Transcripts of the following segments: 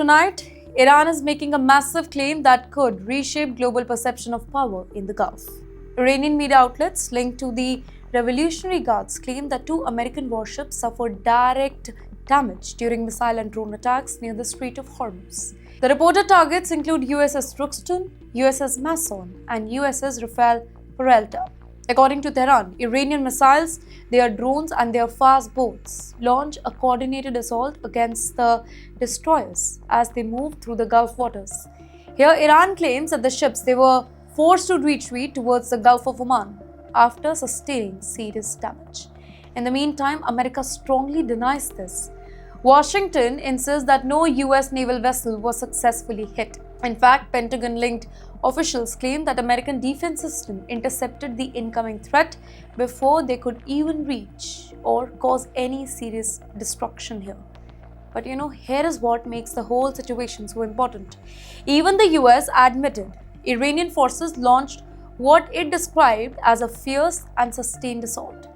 overnight, Iran is making a massive claim that could reshape global perception of power in the Gulf. Iranian media outlets linked to the Revolutionary Guards claim that two American warships suffered direct damage during missile and drone attacks near the Strait of Hormuz. The reported targets include USS Truxtun, USS Mason, and USS Rafael Peralta. According to Tehran, Iranian missiles, their drones, and their fast boats launch a coordinated assault against the destroyers as they move through the Gulf waters. Here, Iran claims that the ships they were forced to retreat towards the Gulf of Oman after sustaining serious damage. In the meantime, America strongly denies this. Washington insists that no US naval vessel was successfully hit. In fact, Pentagon-linked officials claim that American defense system intercepted the incoming threat before they could even reach or cause any serious destruction here. But here is what makes the whole situation so important. Even the US admitted Iranian forces launched what it described as a fierce and sustained assault.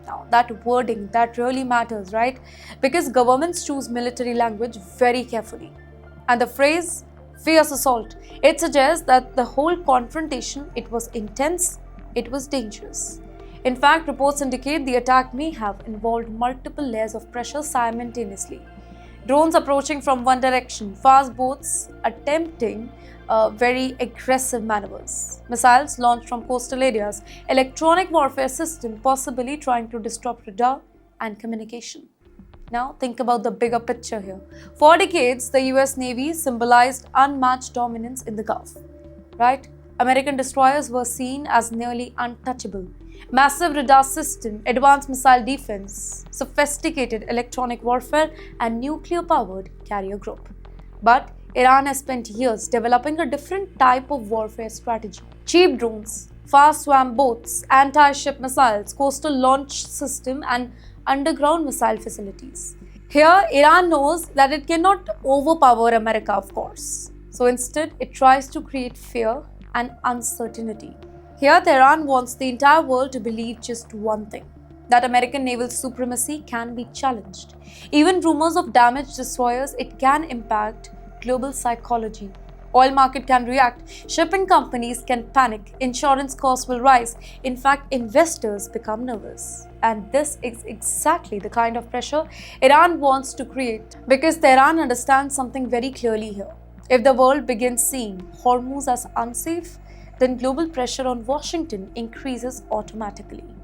Now, that wording, that really matters, right? Because governments choose military language very carefully. And the phrase fierce assault, it suggests that the whole confrontation, it was intense, it was dangerous. In fact, reports indicate the attack may have involved multiple layers of pressure simultaneously. Drones approaching from one direction, fast boats attempting very aggressive maneuvers, missiles launched from coastal areas, electronic warfare system possibly trying to disrupt radar and communication. Now think about the bigger picture here. For decades, the US Navy symbolized unmatched dominance in the Gulf, right? American destroyers were seen as nearly untouchable. Massive radar system, advanced missile defense, sophisticated electronic warfare, and nuclear-powered carrier group. But Iran has spent years developing a different type of warfare strategy. Cheap drones, fast swam boats, anti-ship missiles, coastal launch system, and underground missile facilities. Here, Iran knows that it cannot overpower America, of course. So instead, it tries to create fear and uncertainty. Here, Tehran wants the entire world to believe just one thing, that American naval supremacy can be challenged. Even rumors of damaged destroyers, it can impact global psychology. Oil market can react, shipping companies can panic, insurance costs will rise. In fact, investors become nervous. And this is exactly the kind of pressure Iran wants to create, because Tehran understands something very clearly here. If the world begins seeing Hormuz as unsafe, then global pressure on Washington increases automatically.